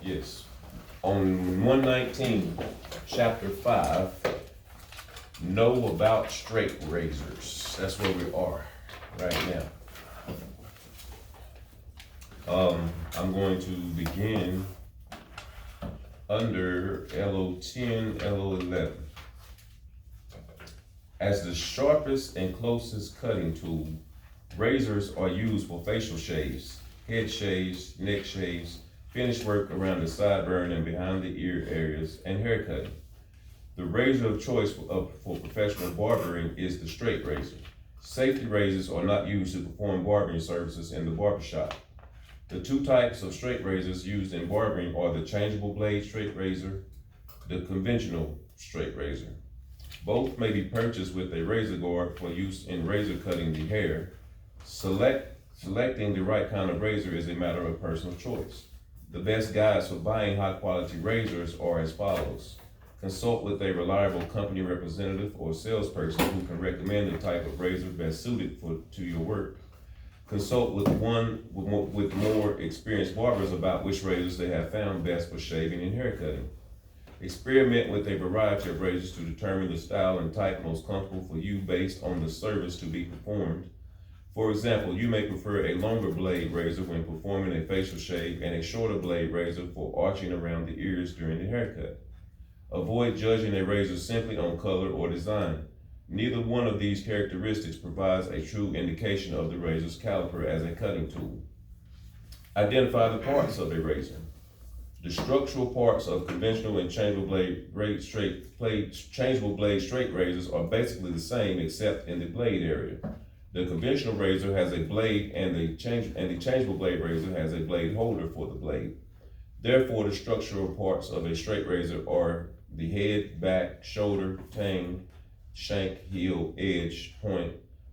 Yes. On 119, chapter 5, know about straight razors. That's where we are right now. I'm going to begin under LO10, LO11. As the sharpest and closest cutting tool, razors are used for facial shaves, head shaves, neck shaves, finish work around the sideburn and behind the ear areas, and hair cutting. The razor of choice for professional barbering is the straight razor. Safety razors are not used to perform barbering services in the barbershop. The two types of straight razors used in barbering are the changeable blade straight razor, the conventional straight razor. Both may be purchased with a razor guard for use in razor cutting the hair. Selecting the right kind of razor is a matter of personal choice. The best guides for buying high quality razors are as follows. Consult with a reliable company representative or salesperson who can recommend the type of razor best suited to your work. Consult with more experienced barbers about which razors they have found best for shaving and hair cutting. Experiment with a variety of razors to determine the style and type most comfortable for you based on the service to be performed. For example, you may prefer a longer blade razor when performing a facial shave and a shorter blade razor for arching around the ears during the haircut. Avoid judging a razor simply on color or design. Neither one of these characteristics provides a true indication of the razor's caliber as a cutting tool. Identify the parts of a razor. The structural parts of conventional and changeable blade straight razors are basically the same except in the blade area. The conventional razor has a blade and the changeable blade razor has a blade holder for the blade. Therefore, the structural parts of a straight razor are the head, back, shoulder, tang, shank, heel, edge, point,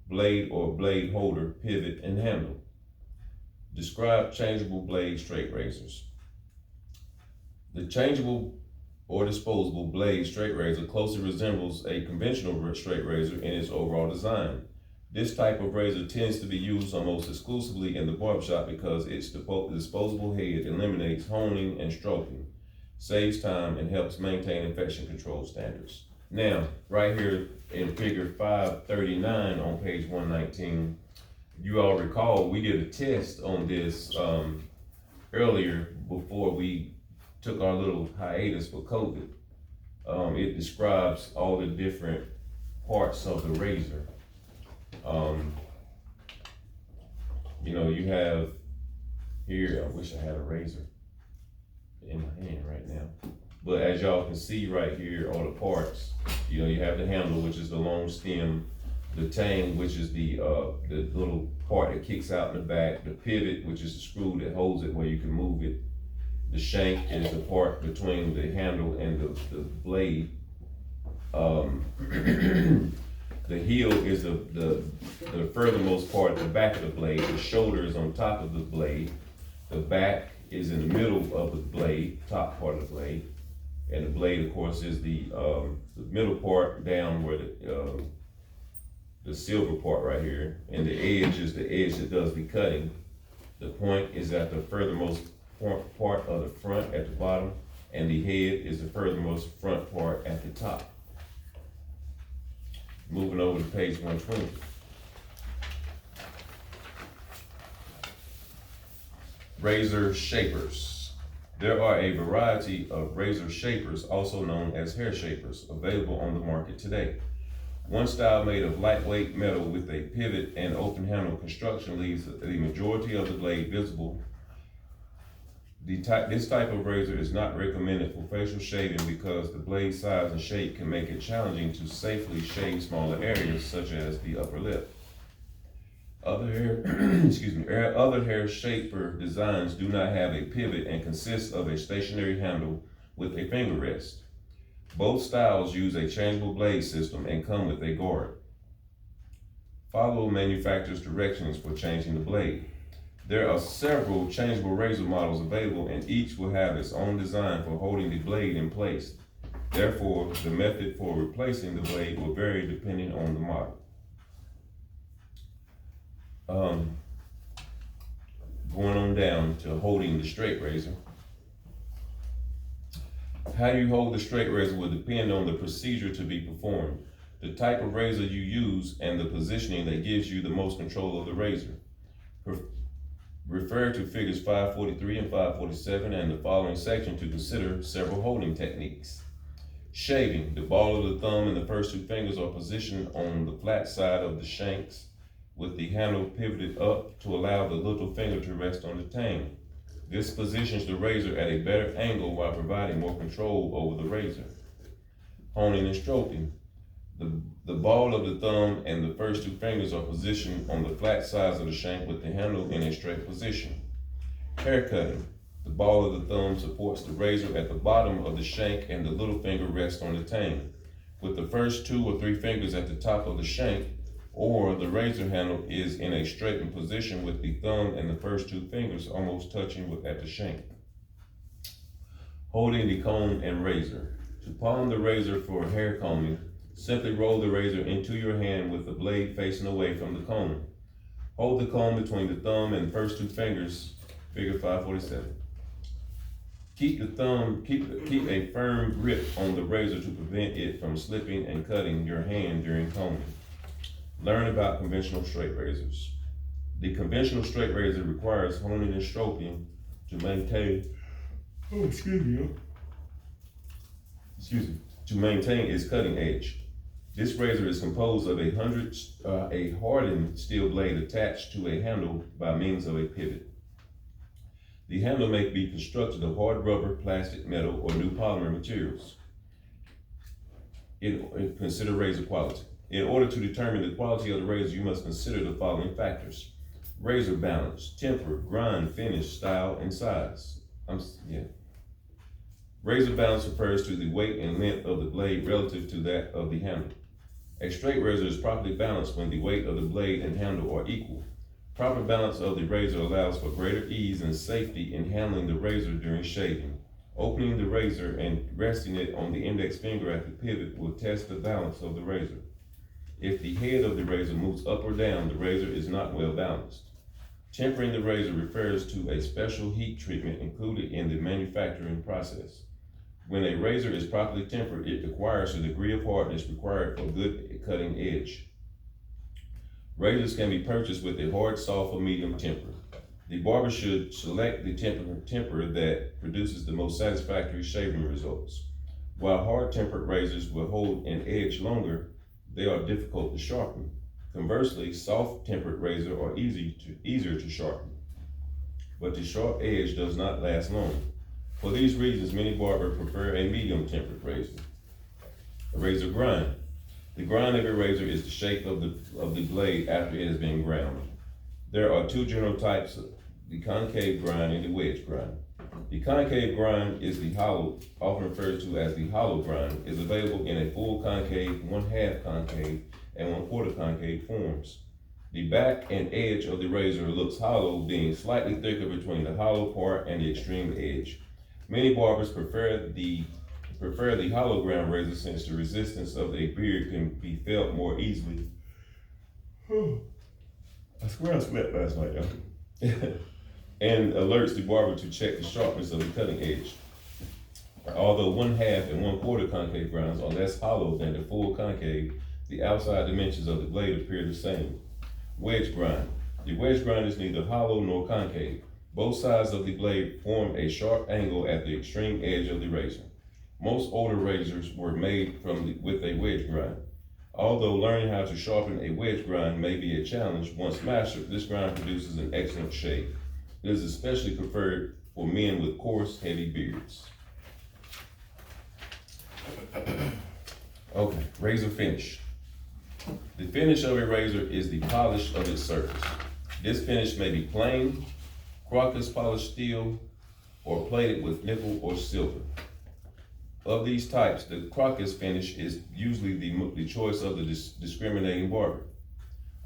blade or blade holder, pivot, and handle. Describe changeable blade straight razors. The changeable or disposable blade straight razor closely resembles a conventional straight razor in its overall design. This type of razor tends to be used almost exclusively in the barbershop because its disposable head eliminates honing and stroking, saves time, and helps maintain infection control standards. Now, right here in figure 539 on page 119, you all recall we did a test on this earlier before we took our little hiatus for COVID. It describes all the different parts of the razor. You have here, I wish I had a razor in my hand right now. But as y'all can see right here, all the parts, you have the handle, which is the long stem, the tang, which is the little part that kicks out in the back, the pivot, which is the screw that holds it where you can move it. The shank is the part between the handle and the blade. The heel is the furthermost part at the back of the blade. The shoulder is on top of the blade. The back is in the middle of the blade, top part of the blade. And the blade, of course, is the middle part down where the silver part right here. And the edge is the edge that does the cutting. The point is at the furthermost part of the front at the bottom. And the head is the furthermost front part at the top. Moving over to page 120. Razor shapers. There are a variety of razor shapers, also known as hair shapers, available on the market today. One style made of lightweight metal with a pivot and open handle construction leaves the majority of the blade visible. This type of razor is not recommended for facial shaving because the blade size and shape can make it challenging to safely shave smaller areas such as the upper lip. Other hair shaper designs do not have a pivot and consist of a stationary handle with a finger rest. Both styles use a changeable blade system and come with a guard. Follow manufacturer's directions for changing the blade. There are several changeable razor models available and each will have its own design for holding the blade in place. Therefore, the method for replacing the blade will vary depending on the model. Going on down to holding the straight razor. How you hold the straight razor will depend on the procedure to be performed, the type of razor you use, and the positioning that gives you the most control of the razor. Refer to figures 543 and 547 and the following section to consider several holding techniques. Shaving. The ball of the thumb and the first two fingers are positioned on the flat side of the shanks with the handle pivoted up to allow the little finger to rest on the tang. This positions the razor at a better angle while providing more control over the razor. Honing and stroking. The ball of the thumb and the first two fingers are positioned on the flat sides of the shank with the handle in a straight position. Hair cutting. The ball of the thumb supports the razor at the bottom of the shank and the little finger rests on the tang, with the first 2 or 3 fingers at the top of the shank, or the razor handle is in a straightened position with the thumb and the first 2 fingers almost touching at the shank. Holding the comb and razor. To palm the razor for hair combing, simply roll the razor into your hand with the blade facing away from the comb. Hold the comb between the thumb and first 2 fingers, figure 547. Keep a firm grip on the razor to prevent it from slipping and cutting your hand during combing. Learn about conventional straight razors. The conventional straight razor requires honing and stroking to maintain its cutting edge. This razor is composed of a hardened steel blade attached to a handle by means of a pivot. The handle may be constructed of hard rubber, plastic, metal, or new polymer materials. Consider razor quality. In order to determine the quality of the razor, you must consider the following factors: razor balance, temper, grind, finish, style, and size. Razor balance refers to the weight and length of the blade relative to that of the handle. A straight razor is properly balanced when the weight of the blade and handle are equal. Proper balance of the razor allows for greater ease and safety in handling the razor during shaving. Opening the razor and resting it on the index finger at the pivot will test the balance of the razor. If the head of the razor moves up or down, the razor is not well balanced. Tempering the razor refers to a special heat treatment included in the manufacturing process. When a razor is properly tempered, it acquires the degree of hardness required for good cutting edge. Razors can be purchased with a hard, soft, or medium temper. The barber should select the temper that produces the most satisfactory shaving results. While hard-tempered razors will hold an edge longer, they are difficult to sharpen. Conversely, soft-tempered razors are easier to sharpen, but the sharp edge does not last long. For these reasons, many barbers prefer a medium-tempered razor. A razor grind. The grind of a razor is the shape of the blade after it has been ground. There are 2 general types: the concave grind and the wedge grind. The concave grind is the hollow, often referred to as the hollow grind, is available in a full concave, 1/2 concave, and 1/4 concave forms. The back and edge of the razor looks hollow, being slightly thicker between the hollow part and the extreme edge. Many barbers prefer the hollow ground razor since the resistance of a beard can be felt more easily. I swear I slept last night, y'all. And alerts the barber to check the sharpness of the cutting edge. Although 1/2 and 1/4 concave grinds are less hollow than the full concave, the outside dimensions of the blade appear the same. Wedge grind. The wedge grind is neither hollow nor concave. Both sides of the blade form a sharp angle at the extreme edge of the razor. Most older razors were made with a wedge grind. Although learning how to sharpen a wedge grind may be a challenge, once mastered, this grind produces an excellent shave. It is especially preferred for men with coarse, heavy beards. Okay, razor finish. The finish of a razor is the polish of its surface. This finish may be plain, Crocus polished steel, or plated with nickel or silver. Of these types, the Crocus finish is usually the choice of the discriminating barber.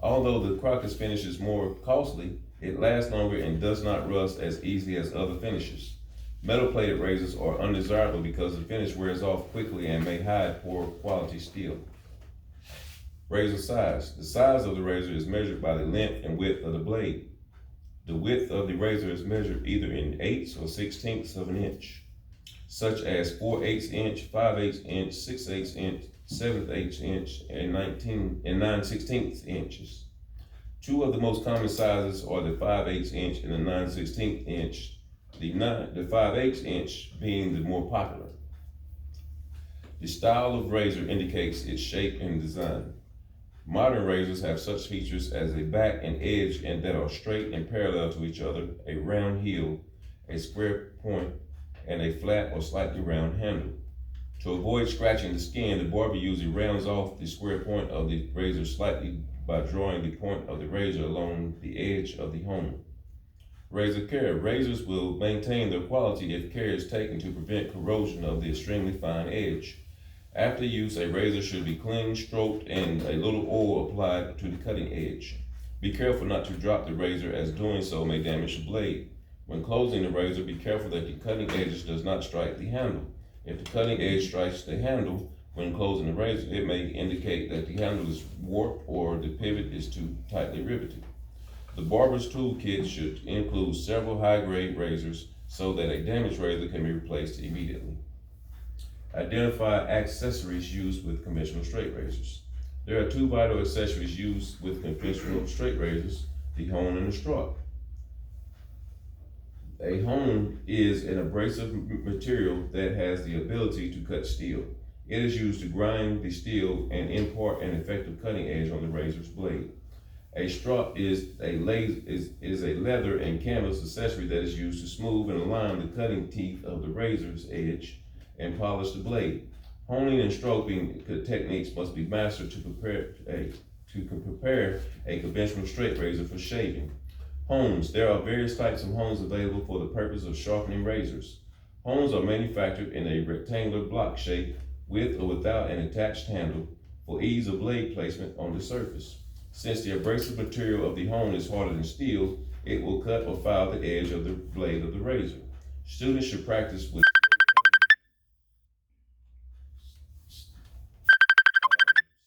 Although the Crocus finish is more costly, it lasts longer and does not rust as easily as other finishes. Metal plated razors are undesirable because the finish wears off quickly and may hide poor quality steel. Razor size. The size of the razor is measured by the length and width of the blade. The width of the razor is measured either in 1/8 or 1/16 of an inch. such as 4/8 inch, 5/8 inch, 6/8 inch, 7/8 inch, and 9/16 inches. Two of the most common sizes are the 5/8 inch and the 9/16 inch, the 5/8 inch being the more popular. The style of razor indicates its shape and design. Modern razors have such features as a back and edge and that are straight and parallel to each other, a round heel, a square point, and a flat or slightly round handle. To avoid scratching the skin, the barber usually rounds off the square point of the razor slightly by drawing the point of the razor along the edge of the hone. Razor care. Razors will maintain their quality if care is taken to prevent corrosion of the extremely fine edge. After use, a razor should be cleaned, stroked, and a little oil applied to the cutting edge. Be careful not to drop the razor, as doing so may damage the blade. When closing the razor, be careful that the cutting edge does not strike the handle. If the cutting edge strikes the handle when closing the razor, it may indicate that the handle is warped or the pivot is too tightly riveted. The barber's toolkit should include several high-grade razors so that a damaged razor can be replaced immediately. Identify accessories used with conventional straight razors. There are two vital accessories used with conventional straight razors, the hone and the strop. A hone is an abrasive material that has the ability to cut steel. It is used to grind the steel and impart an effective cutting edge on the razor's blade. A strop is a leather and canvas accessory that is used to smooth and align the cutting teeth of the razor's edge and polish the blade. Honing and stroking techniques must be mastered to prepare a conventional straight razor for shaving. Hones. There are various types of hones available for the purpose of sharpening razors. Hones are manufactured in a rectangular block shape with or without an attached handle for ease of blade placement on the surface. Since the abrasive material of the hone is harder than steel, it will cut or file the edge of the blade of the razor. Students should practice with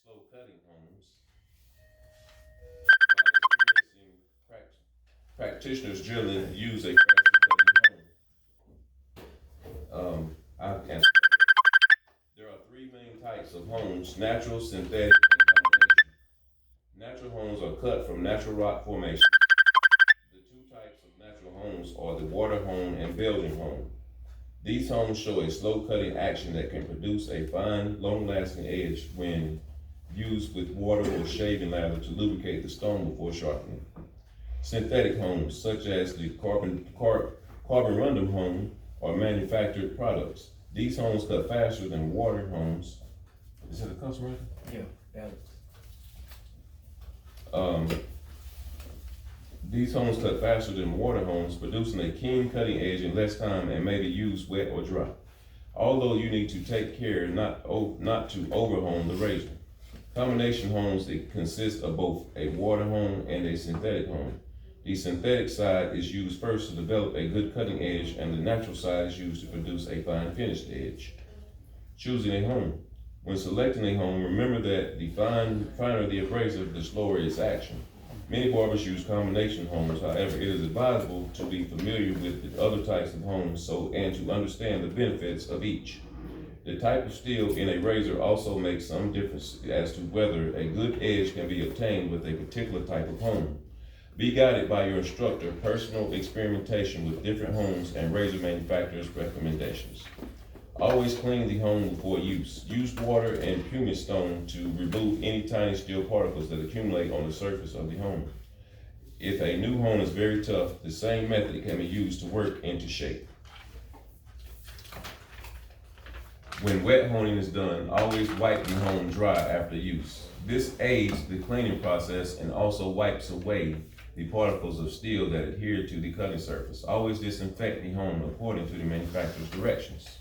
slow cutting hones, while experiencing practitioners generally use a faster cutting hone. There are three main types of hones: natural, synthetic, and combination. Natural hones are cut from natural rock formation. The two types of natural hones are the water hone and Belgian hone. These hones show a slow cutting action that can produce a fine, long-lasting edge when used with water or shaving lather to lubricate the stone before sharpening. Synthetic hones, such as the carbon rundum hone, are manufactured products. These hones cut faster than water hones. Is that a customer? Yeah, Alex. These hones cut faster than water hones, producing a keen cutting edge in less time and may be used wet or dry. Although you need to take care not to overhone the razor. Combination hones that consist of both a water hone and a synthetic hone. The synthetic side is used first to develop a good cutting edge, and the natural side is used to produce a fine finished edge. Choosing a hone. When selecting a hone, remember that the finer the abrasive, the slower its action. Many barbers use combination hones. However, it is advisable to be familiar with the other types of hones and to understand the benefits of each. The type of steel in a razor also makes some difference as to whether a good edge can be obtained with a particular type of hone. Be guided by your instructor, personal experimentation with different hones, and razor manufacturers' recommendations. Always clean the hone before use. Use water and pumice stone to remove any tiny steel particles that accumulate on the surface of the hone. If a new hone is very tough, the same method can be used to work into shape. When wet honing is done, always wipe the hone dry after use. This aids the cleaning process and also wipes away the particles of steel that adhere to the cutting surface. Always disinfect the hone according to the manufacturer's directions.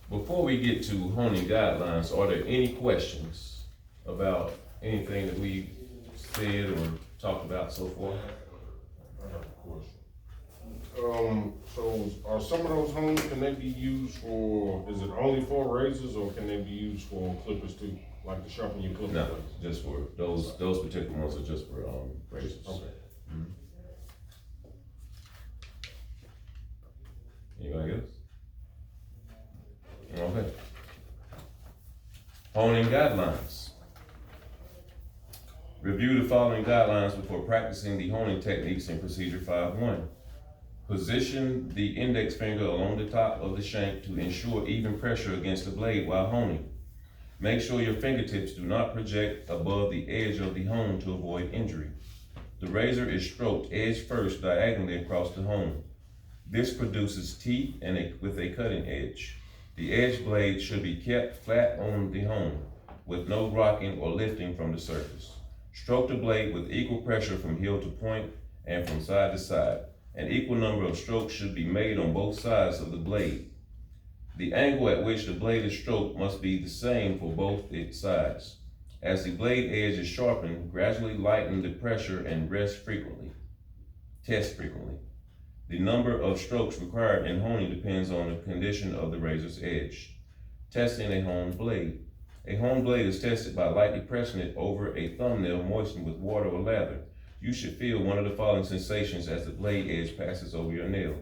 Before we get to honing guidelines, are there any questions about anything that we said or talked about so far? I have a question. So are some of those hones, can they be used for, is it only for razors, or can they be used for clippers too? Like to sharpen your clippers? No, just for those particular ones are just for razors. Okay. Honing guidelines. Review the following guidelines before practicing the honing techniques in Procedure 5.1. Position the index finger along the top of the shank to ensure even pressure against the blade while honing. Make sure your fingertips do not project above the edge of the hone to avoid injury. The razor is stroked edge first diagonally across the hone. This produces teeth with a cutting edge. The edge blade should be kept flat on the hone, with no rocking or lifting from the surface. Stroke the blade with equal pressure from heel to point and from side to side. An equal number of strokes should be made on both sides of the blade. The angle at which the blade is stroked must be the same for both its sides. As the blade edge is sharpened, gradually lighten the pressure and test frequently. The number of strokes required in honing depends on the condition of the razor's edge. Testing a honed blade. A honed blade is tested by lightly pressing it over a thumbnail moistened with water or lather. You should feel one of the following sensations as the blade edge passes over your nail.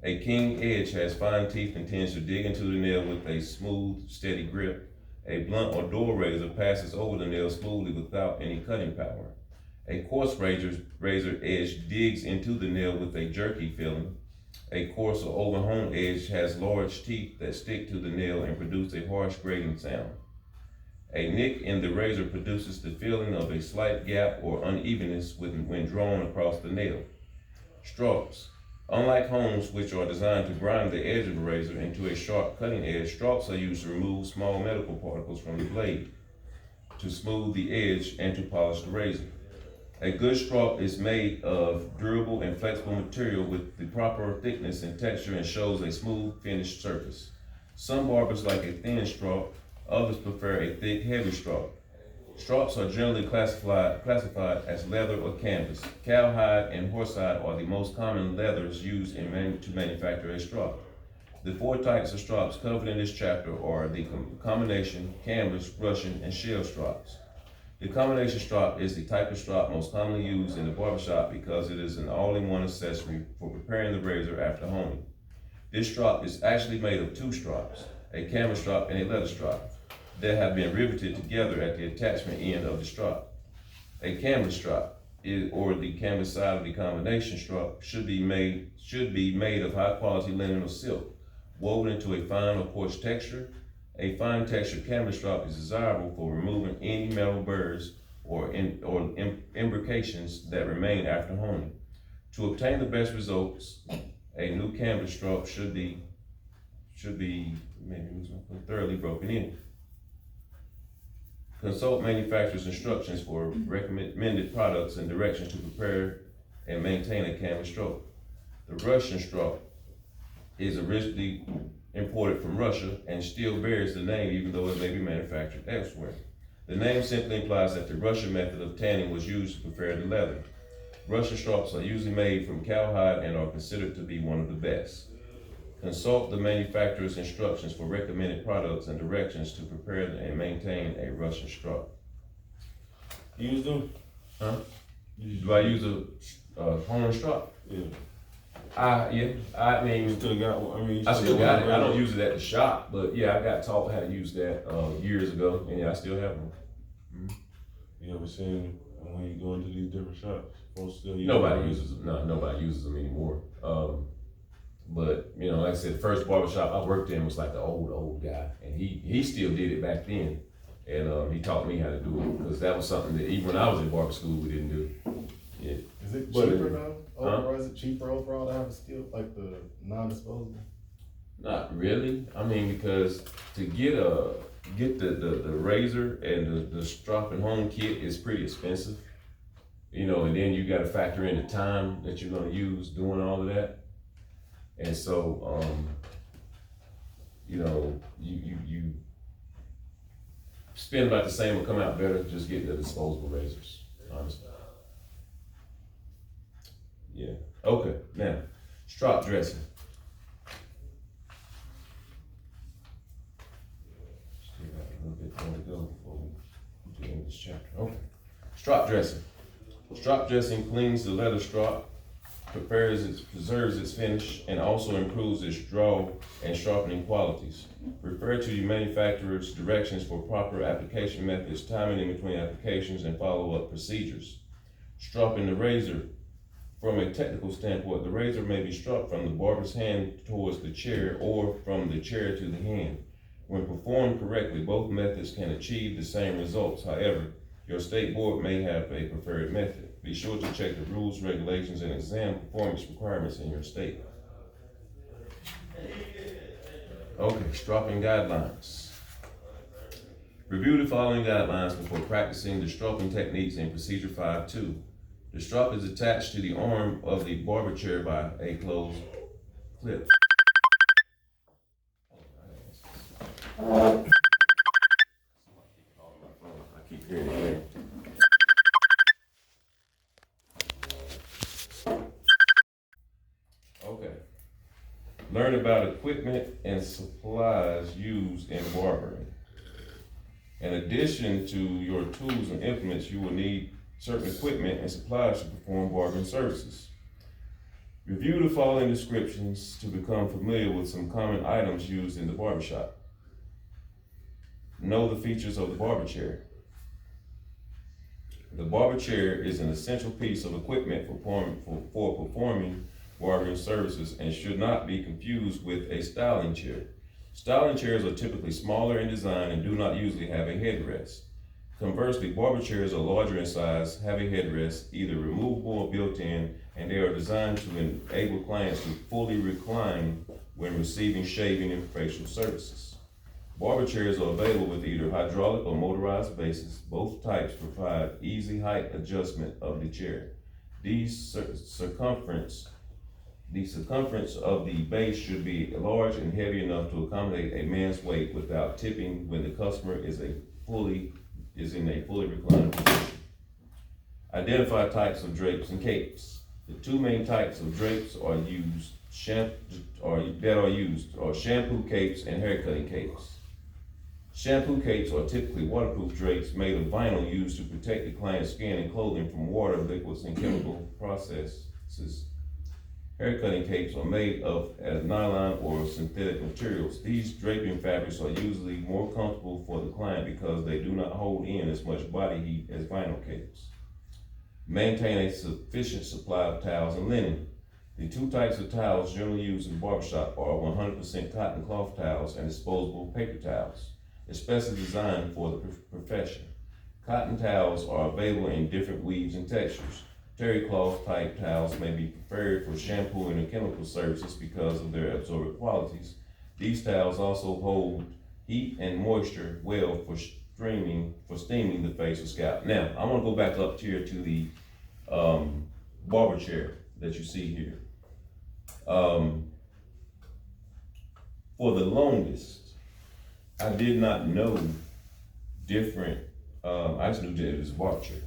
A keen edge has fine teeth and tends to dig into the nail with a smooth, steady grip. A blunt or dull razor passes over the nail smoothly without any cutting power. A coarse razor edge digs into the nail with a jerky feeling. A coarse or overhoned edge has large teeth that stick to the nail and produce a harsh grating sound. A nick in the razor produces the feeling of a slight gap or unevenness when drawn across the nail. Strops. Unlike hones, which are designed to grind the edge of a razor into a sharp cutting edge, strops are used to remove small medical particles from the blade, to smooth the edge, and to polish the razor. A good strop is made of durable and flexible material with the proper thickness and texture and shows a smooth, finished surface. Some barbers like a thin strop, others prefer a thick, heavy strop. Strops are generally classified as leather or canvas. Cowhide and horsehide are the most common leathers used to manufacture a strop. The 4 types of strops covered in this chapter are the combination, canvas, Russian, and shell strops. The combination strop is the type of strop most commonly used in the barbershop because it is an all-in-one accessory for preparing the razor after honing. This strop is actually made of 2 strops, a canvas strop and a leather strop, that have been riveted together at the attachment end of the strop. A canvas strop, or the canvas side of the combination strop, should be made of high-quality linen or silk, woven into a fine or coarse texture. A fine textured canvas strop is desirable for removing any metal burrs or imbrications that remain after honing. To obtain the best results, a new canvas strop should be thoroughly broken in. Consult manufacturer's instructions for recommended products and directions to prepare and maintain a canvas strop. The Russian strop is originally imported from Russia and still bears the name even though it may be manufactured elsewhere. The name simply implies that the Russian method of tanning was used to prepare the leather. Russian strops are usually made from cowhide and are considered to be one of the best. Consult the manufacturer's instructions for recommended products and directions to prepare and maintain a Russian strop. Use them? Huh? Do I use a Honing strop? Yeah. I mean, You still got one? I still got it. I don't use it at the shop, but yeah, I got taught how to use that years ago, and yeah, I still have one. Mm-hmm. You ever seen when you go into these different shops, folks still use Nobody uses them. No, nobody uses them anymore. But you know, like I said, the first barbershop I worked in was like the old guy, and he still did it back then, and he taught me how to do it because that was something that even when I was in barber school we didn't do. Yeah. Is it cheaper now? Overall, is it cheaper overall to have a skill like the non-disposable? Not really. I mean, because to get the razor and the strop and hone kit is pretty expensive. You know, and then you got to factor in the time that you're going to use doing all of that. And so, you know, you spend about the same or come out better just getting the disposable razors, honestly. Yeah. Okay. Now, strop dressing. Still got a little bit more to go before we get into this chapter. Okay. Strop dressing. Strop dressing cleans the leather strop preserves its finish, and also improves its draw and sharpening qualities. Refer to the manufacturer's directions for proper application methods, timing in between applications, and follow-up procedures. Stropping the razor. From a technical standpoint, the razor may be stropped from the barber's hand towards the chair or from the chair to the hand. When performed correctly, both methods can achieve the same results. However, your state board may have a preferred method. Be sure to check the rules, regulations, and exam performance requirements in your state. Okay, stropping guidelines. Review the following guidelines before practicing the stropping techniques in Procedure 5.2. The strop is attached to the arm of the barber chair by a closed clip. I keep hearing it. Okay. Learn about equipment and supplies used in barbering. In addition to your tools and implements, you will need certain equipment and supplies to perform barbering services. Review the following descriptions to become familiar with some common items used in the barbershop. Know the features of the barber chair. The barber chair is an essential piece of equipment for performing barbering services and should not be confused with a styling chair. Styling chairs are typically smaller in design and do not usually have a headrest. Conversely, barber chairs are larger in size, have a headrest, either removable or built-in, and they are designed to enable clients to fully recline when receiving shaving and facial services. Barber chairs are available with either hydraulic or motorized bases. Both types provide easy height adjustment of the chair. The circumference of the base should be large and heavy enough to accommodate a man's weight without tipping when the customer is in a fully reclined position. Identify types of drapes and capes. The two main types of drapes are shampoo capes and haircutting capes. Shampoo capes are typically waterproof drapes made of vinyl used to protect the client's skin and clothing from water, liquids, and chemical processes. Haircutting capes are made of nylon or synthetic materials. These draping fabrics are usually more comfortable for the client because they do not hold in as much body heat as vinyl capes. Maintain a sufficient supply of towels and linen. The two types of towels generally used in the barbershop are 100% cotton cloth towels and disposable paper towels, especially designed for the profession. Cotton towels are available in different weaves and textures. Terry cloth type towels may be preferred for shampooing and chemical services because of their absorbent qualities. These towels also hold heat and moisture well for steaming the face or scalp. Now, I want to go back up here to the barber chair that you see here. For the longest, I did not know different, I just knew that it was a barber chair.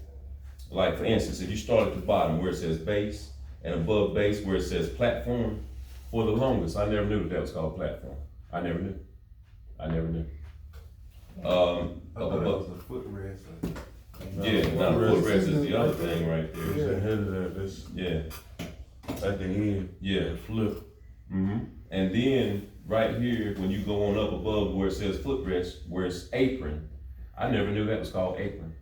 Like for instance, if you start at the bottom where it says base and above base where it says platform, for the longest, I never knew that was called platform. I never knew. I thought it was a footrest. Yeah, now footrest is the other thing right there. It's the head of that, that's Yeah, at the end, yeah. flip. Mm-hmm. And then right here, when you go on up above where it says footrest, where it's apron, I never knew that was called apron.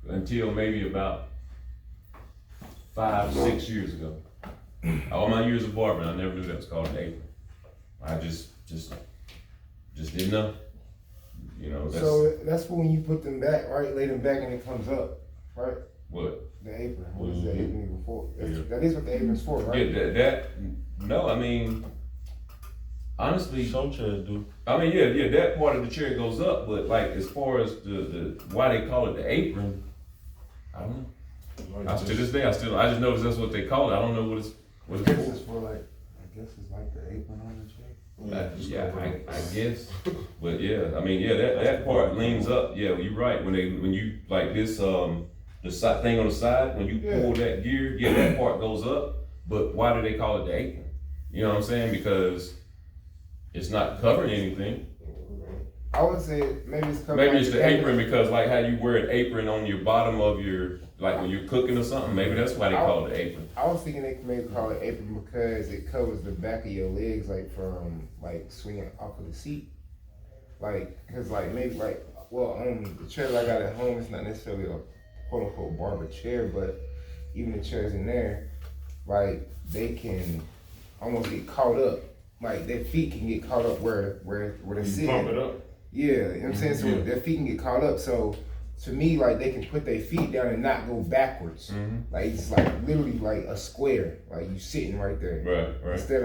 Until maybe about 5-6 years ago. All my years of barbering, I never knew that was called an apron. I just didn't know. You know, that's So that's when you put them back, right? Lay them back and it comes up, right? what. The apron. What is the Mhm. apron even for? Yeah. That is what the apron's for, right? Yeah, no, I mean, honestly, Some chairs do. I mean, yeah, that part of the chair goes up, but like as far as the why they call it the apron, I don't know. To this day, I just noticed that's what they call it. I don't know what it's I guess it's for like, I guess it's like the apron on the chair. I guess, but yeah, I mean, yeah, that part leans up. Yeah, you're right. When you like this, the side thing on the side, when you pull that gear, yeah, that part goes up. But why do they call it the apron? You know what I'm saying? Because it's not covering anything. I would say maybe it's covered. Maybe like it's the apron because like how you wear an apron on your bottom of your, like when you're cooking or something, maybe that's why they call it the apron. I was thinking they could maybe call it apron because it covers the back of your legs, like from like swinging off of the seat. Like, cause like maybe like, well, the chair I got at home, it's not necessarily a quote unquote barber chair, but even the chairs in there, like they can almost get caught up. Like their feet can get caught up where they're You sitting. pump it up. Yeah, you know what I'm saying? So Yeah. their feet can get caught up. So to me, like they can put their feet down and not go backwards. Mm-hmm. Like it's like literally like a square. Like you sitting right there. Right. Instead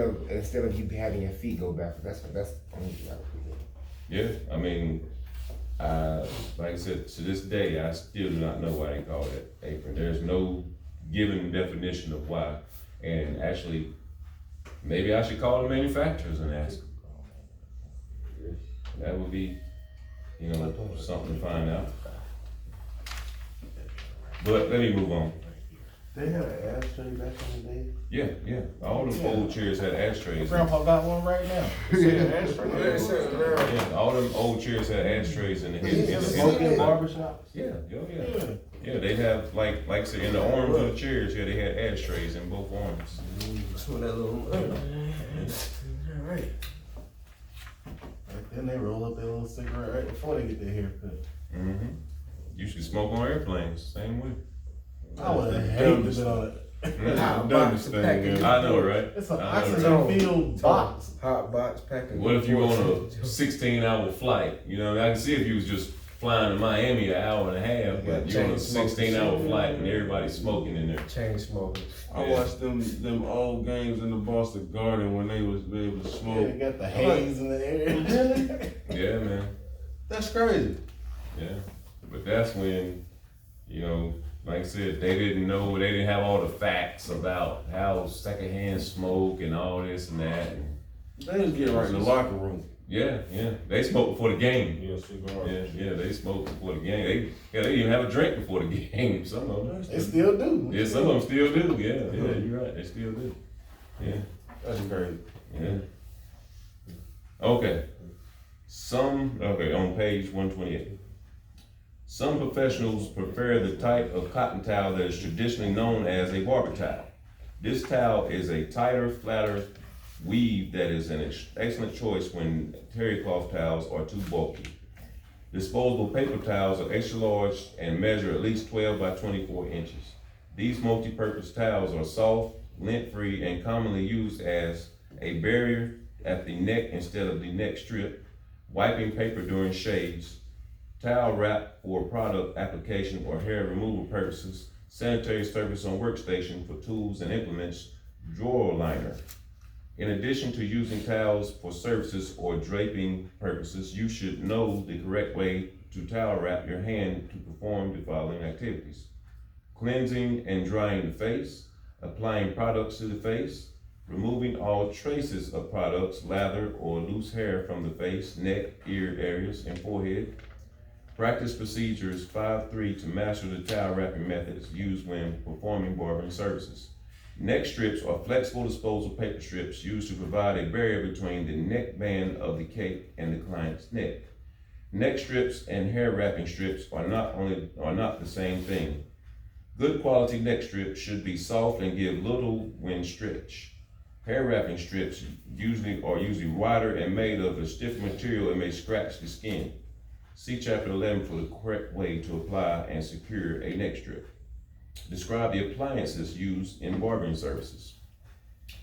of you having your feet go backwards. That's only like Yeah, I mean, like I said, to this day, I still do not know why they call it apron. There's no given definition of why. And actually, maybe I should call the manufacturers and ask them. That would be, something to find out. But let me move on. They had an ashtray back in the day. Yeah. All the old chairs had ashtrays. Grandpa got one right now. Yeah, all them old chairs had ashtrays in the head. Smoking barbershops. Yeah. Yeah, they'd have like I said, in the arms of the chairs, they had ashtrays in both arms. Some of that little. Alright. Then they roll up their little cigarette right before they get their haircut. Mm-hmm. You should smoke on airplanes, same way. I would hate to sit on it. Mhm. Dumbest thing ever. I know, right? It's an I know, oxygen filled box. hot box packing. What if you on a 16-hour flight? I can see if you was just flying to Miami an hour and a half, but you're on a 16-hour flight and everybody's smoking in there. chain smoking? I watched them old games in the Boston Garden when they was able to Yeah, smoke. you got the haze in the air. Yeah, man. That's crazy. Yeah. But that's when, like I said, they didn't have all the facts about how secondhand smoke and all this and that. And They was getting right in the locker room. yeah. They smoked before the game. Yeah, cigar. Yeah, they smoked before the game. They didn't even have a drink before the game. Some of them. They still do. Yeah, some of them still do. Yeah, you're right. They still do. Yeah, That's crazy. yeah. Okay. On page 128. Some professionals prefer the type of cotton towel that is traditionally known as a barber towel. This towel is a tighter, flatter weave that is an excellent choice when terry cloth towels are too bulky. Disposable paper towels are extra large and measure at least 12 by 24 inches. These multi-purpose towels are soft, lint-free, and commonly used as a barrier at the neck instead of the neck strip, wiping paper during shaves, towel wrap for product application or hair removal purposes, sanitary service on workstation for tools and implements, drawer liner. In addition to using towels for services or draping purposes, you should know the correct way to towel wrap your hand to perform the following activities: cleansing and drying the face, applying products to the face, removing all traces of products, lather, or loose hair from the face, neck, ear areas, and forehead. Practice procedures 5-3 to master the towel wrapping methods used when performing barbering services. Neck strips are flexible disposable paper strips used to provide a barrier between the neck band of the cape and the client's neck. Neck strips and hair wrapping strips are not the same thing. Good quality neck strips should be soft and give little when stretched. Hair wrapping strips are usually wider and made of a stiffer material and may scratch the skin. See Chapter 11 for the correct way to apply and secure a neck strip. Describe the appliances used in barbering services.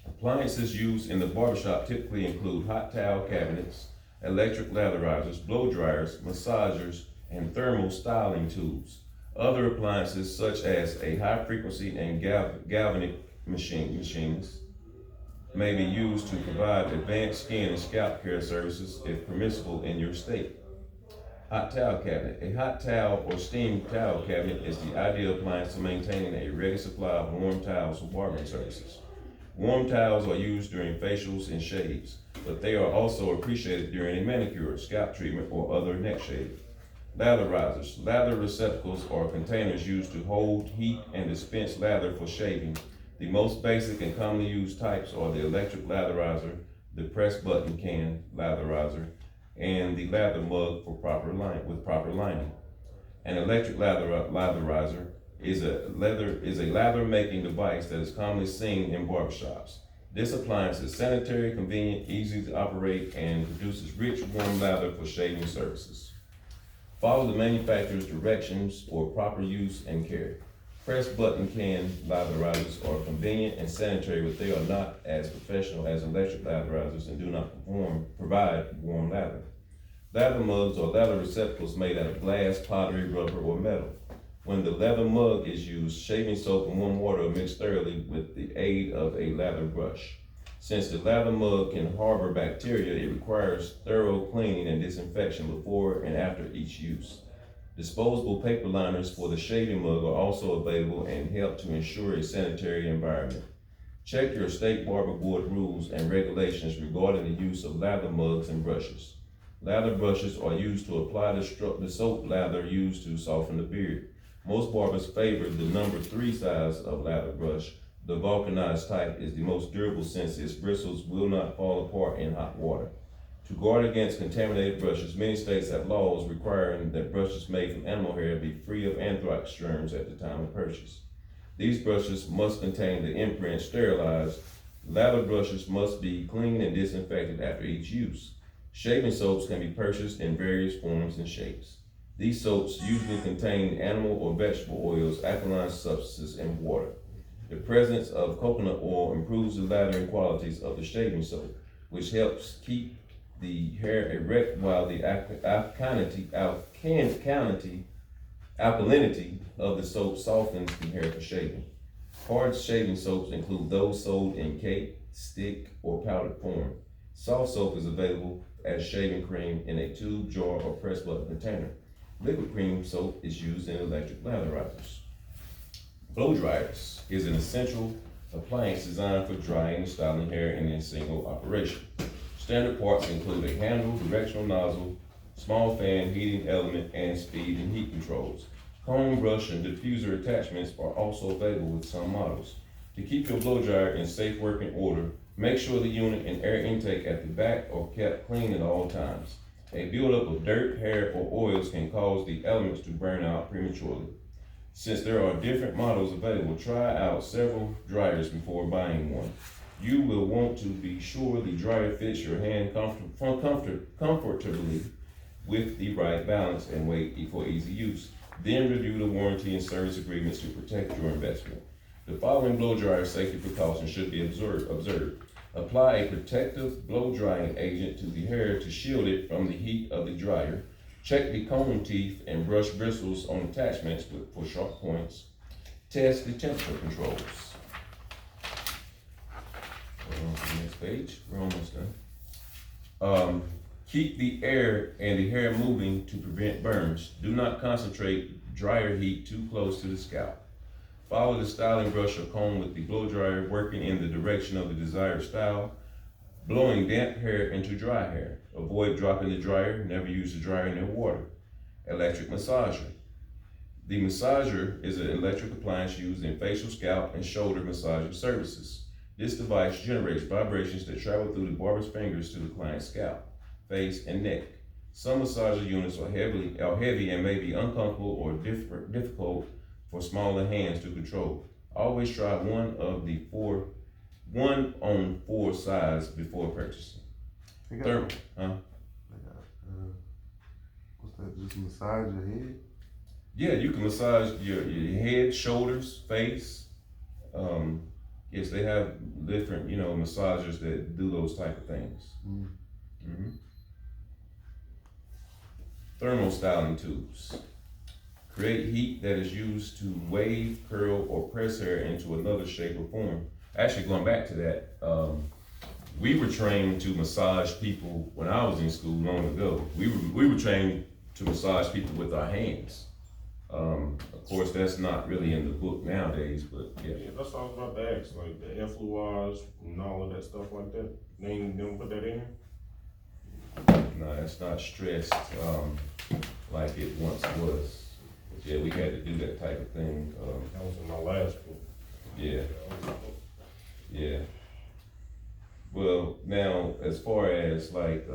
Appliances used in the barbershop typically include hot towel cabinets, electric latherizers, blow dryers, massagers, and thermal styling tools. Other appliances such as a high frequency and galvanic machines may be used to provide advanced skin and scalp care services if permissible in your state. Hot towel cabinet. A hot towel or steam towel cabinet is the ideal appliance to maintaining a ready supply of warm towels for barbering services. Warm towels are used during facials and shaves, but they are also appreciated during a manicure, scalp treatment, or other neck shave. Latherizers. Lather receptacles are containers used to hold, heat, and dispense lather for shaving. The most basic and commonly used types are the electric latherizer, the press button can latherizer, and the lather mug for proper lining. An electric latherizer is a lather making device that is commonly seen in barbershops. This appliance is sanitary, convenient, easy to operate, and produces rich, warm lather for shaving services. Follow the manufacturer's directions for proper use and care. Press button can latherizers are convenient and sanitary, but they are not as professional as electric latherizers and do not provide warm lather. Lather mugs are lather receptacles made out of glass, pottery, rubber, or metal. When the lather mug is used, shaving soap and warm water are mixed thoroughly with the aid of a lather brush. Since the lather mug can harbor bacteria, it requires thorough cleaning and disinfection before and after each use. Disposable paper liners for the shaving mug are also available and help to ensure a sanitary environment. Check your state barber board rules and regulations regarding the use of lather mugs and brushes. Lather brushes are used to apply the soap lather used to soften the beard. Most barbers favor the number 3 size of lather brush. The vulcanized type is the most durable since its bristles will not fall apart in hot water. To guard against contaminated brushes, many states have laws requiring that brushes made from animal hair be free of anthrax germs at the time of purchase. These brushes must contain the imprint sterilized. Lather brushes must be cleaned and disinfected after each use. Shaving soaps can be purchased in various forms and shapes. These soaps usually contain animal or vegetable oils, alkaline substances, and water. The presence of coconut oil improves the lathering qualities of the shaving soap, which helps keep the hair erect while the alkalinity of the soap softens the hair for shaving. Hard shaving soaps include those sold in cake, stick, or powdered form. Soft soap is available as shaving cream in a tube, jar, or press button container. Liquid cream soap is used in electric latherizers. Blow dryers is an essential appliance designed for drying and styling hair in a single operation. Standard parts include a handle, directional nozzle, small fan, heating element, and speed and heat controls. Comb, brush, and diffuser attachments are also available with some models. To keep your blow dryer in safe working order, make sure the unit and air intake at the back are kept clean at all times. A buildup of dirt, hair, or oils can cause the elements to burn out prematurely. Since there are different models available, try out several dryers before buying one. You will want to be sure the dryer fits your hand comfortably with the right balance and weight for easy use. Then review the warranty and service agreements to protect your investment. The following blow dryer safety precautions should be observed. Apply a protective blow drying agent to the hair to shield it from the heat of the dryer. Check the comb teeth and brush bristles on attachments for sharp points. Test the temperature controls. On to the next page, we're almost done. Keep the air and the hair moving to prevent burns. Do not concentrate dryer heat too close to the scalp. Follow the styling brush or comb with the blow dryer working in the direction of the desired style, blowing damp hair into dry hair. Avoid dropping the dryer, never use the dryer near water. Electric massager. The massager is an electric appliance used in facial, scalp, and shoulder massaging services. This device generates vibrations that travel through the barber's fingers to the client's scalp, face, and neck. Some massager units are heavy and may be uncomfortable or difficult for smaller hands to control. Always try one on 4 sides before purchasing. Thermal, What's that? Just massage your head? Yeah, you can massage your head, shoulders, face. Yes, they have different, massagers that do those type of things. Mm-hmm. Thermal styling tubes. Create heat that is used to wave, curl, or press hair into another shape or form. Actually, going back to that, we were trained to massage people when I was in school long ago. We were trained to massage people with our hands. Of course, that's not really in the book nowadays, but yeah. Yeah, that's what I was about to ask, like the effluage and all of that stuff like that. They don't put that in here? No, it's not stressed like it once was. But yeah, we had to do that type of thing. That was in my last book. Yeah. Well, now as far as like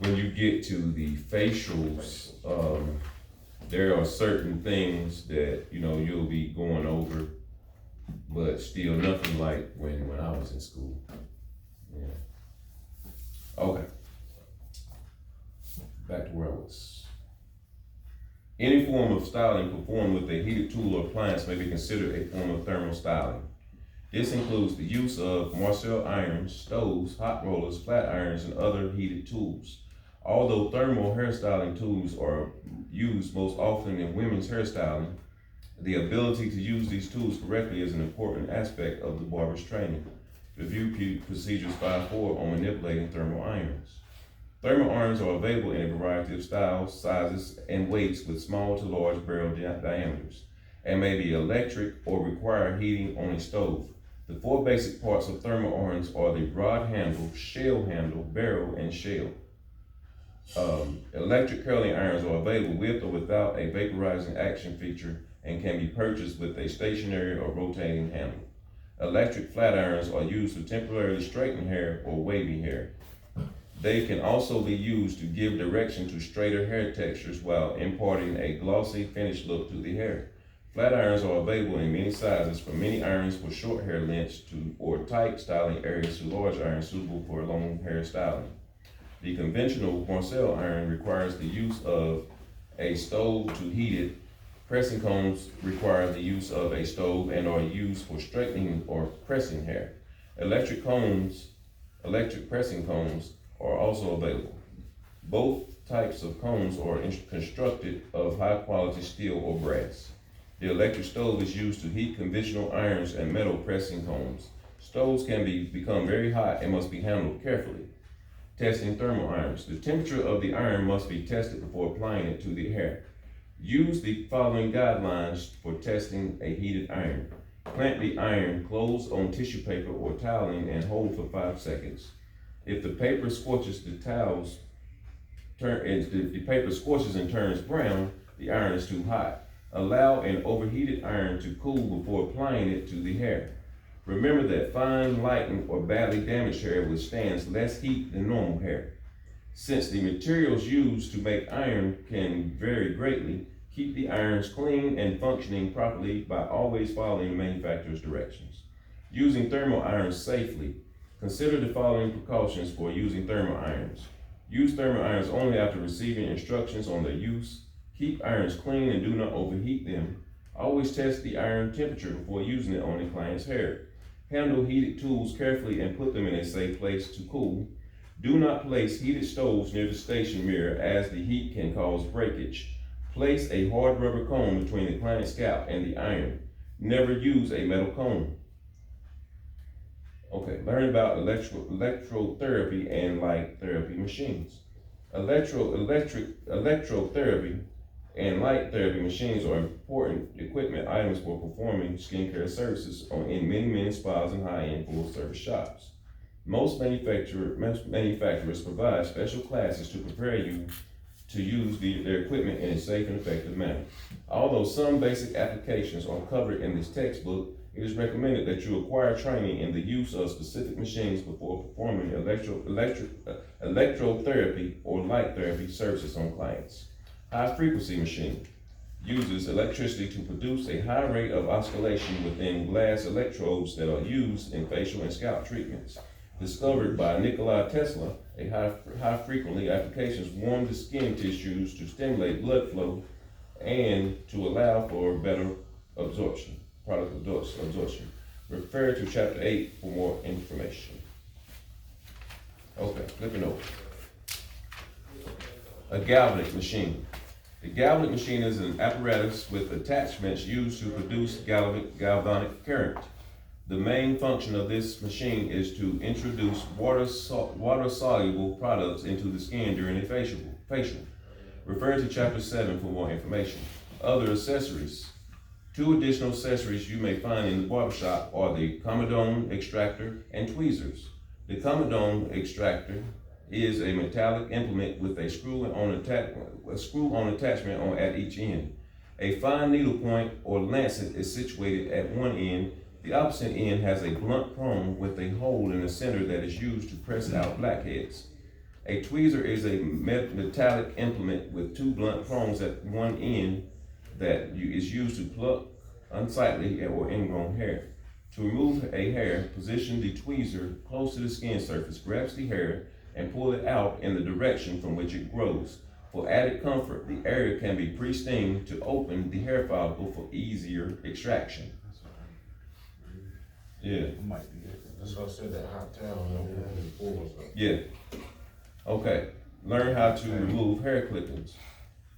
when you get to the facials, there are certain things that, you know, you'll be going over, but still nothing like when I was in school. Yeah. Okay. Back to where I was. Any form of styling performed with a heated tool or appliance may be considered a form of thermal styling. This includes the use of Marcel irons, stoves, hot rollers, flat irons, and other heated tools. Although thermal hairstyling tools are used most often in women's hairstyling, the ability to use these tools correctly is an important aspect of the barber's training. Review procedures 5.4 on manipulating thermal irons. Thermal irons are available in a variety of styles, sizes, and weights with small to large barrel diameters, and may be electric or require heating on a stove. The four basic parts of thermal irons are the rod handle, shell handle, barrel, and shell. Electric curling irons are available with or without a vaporizing action feature and can be purchased with a stationary or rotating handle. Electric flat irons are used to temporarily straighten hair or wavy hair. They can also be used to give direction to straighter hair textures while imparting a glossy finish look to the hair. Flat irons are available in many sizes, from mini irons for short hair lengths or tight styling areas to large irons suitable for long hair styling. The conventional Marcel iron requires the use of a stove to heat it. Pressing combs require the use of a stove and are used for straightening or pressing hair. Electric pressing combs are also available. Both types of combs are constructed of high quality steel or brass. The electric stove is used to heat conventional irons and metal pressing combs. Stoves can become very hot and must be handled carefully. Testing thermal irons. The temperature of the iron must be tested before applying it to the hair. Use the following guidelines for testing a heated iron. Clamp the iron closed on tissue paper or toweling and hold for 5 seconds. If the paper scorches and turns brown, the iron is too hot. Allow an overheated iron to cool before applying it to the hair. Remember that fine, lightened, or badly damaged hair withstands less heat than normal hair. Since the materials used to make iron can vary greatly, keep the irons clean and functioning properly by always following the manufacturer's directions. Using thermal irons safely. Consider the following precautions for using thermal irons. Use thermal irons only after receiving instructions on their use. Keep irons clean and do not overheat them. Always test the iron temperature before using it on a client's hair. Handle heated tools carefully and put them in a safe place to cool. Do not place heated stoves near the station mirror as the heat can cause breakage. Place a hard rubber cone between the client's scalp and the iron. Never use a metal cone. Okay, learn about electrotherapy and light therapy machines. Electrotherapy and light therapy machines are important equipment items for performing skincare services in many spas and high-end full-service shops. Most manufacturers provide special classes to prepare you to use their equipment in a safe and effective manner. Although some basic applications are covered in this textbook, it is recommended that you acquire training in the use of specific machines before performing electrotherapy or light therapy services on clients. High-frequency machine uses electricity to produce a high rate of oscillation within glass electrodes that are used in facial and scalp treatments. Discovered by Nikola Tesla, high-frequency applications warm the skin tissues to stimulate blood flow and to allow for better product absorption. Refer to chapter 8 for more information. Okay, flipping over. A galvanic machine. The galvanic machine is an apparatus with attachments used to produce galvanic current. The main function of this machine is to introduce water-soluble products into the skin during a facial. Refer to chapter 7 for more information. Other accessories. 2 additional accessories you may find in the barbershop are the comedone extractor and tweezers. The comedone extractor is a metallic implement with a screw-on attachment at each end. A fine needle point or lancet is situated at one end. The opposite end has a blunt prong with a hole in the center that is used to press out blackheads. A tweezer is a metallic implement with two blunt prongs at one end that is used to pluck unsightly or ingrown hair. To remove a hair, position the tweezer close to the skin surface, grasp the hair, and pull it out in the direction from which it grows. For added comfort, the area can be pre-stinged to open the hair follicle for easier extraction. Yeah. That's what I said, that hot towel, before. Yeah. Okay. Learn how to remove hair clippings.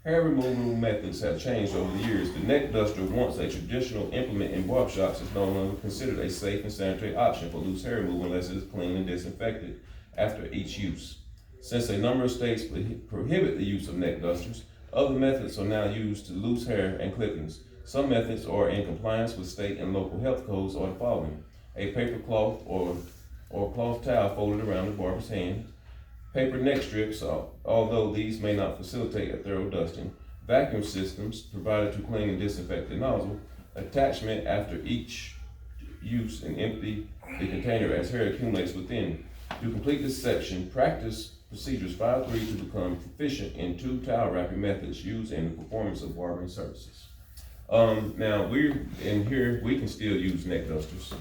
Hair removal methods have changed over the years. The neck duster, once a traditional implement in barbershops, is no longer considered a safe and sanitary option for loose hair removal unless it is cleaned and disinfected after each use. Since a number of states prohibit the use of neck dusters, other methods are now used to loose hair and clippings. Some methods are in compliance with state and local health codes are the following: a paper cloth or cloth towel folded around the barber's hand, paper neck strips, although these may not facilitate a thorough dusting, vacuum systems provided to clean and disinfect the nozzle, attachment after each use and empty the container as hair accumulates within. To complete this section, practice procedures 5-3 to become proficient in 2 towel wrapping methods used in the performance of barbering services. Now we're in here, we can still use neck dusters.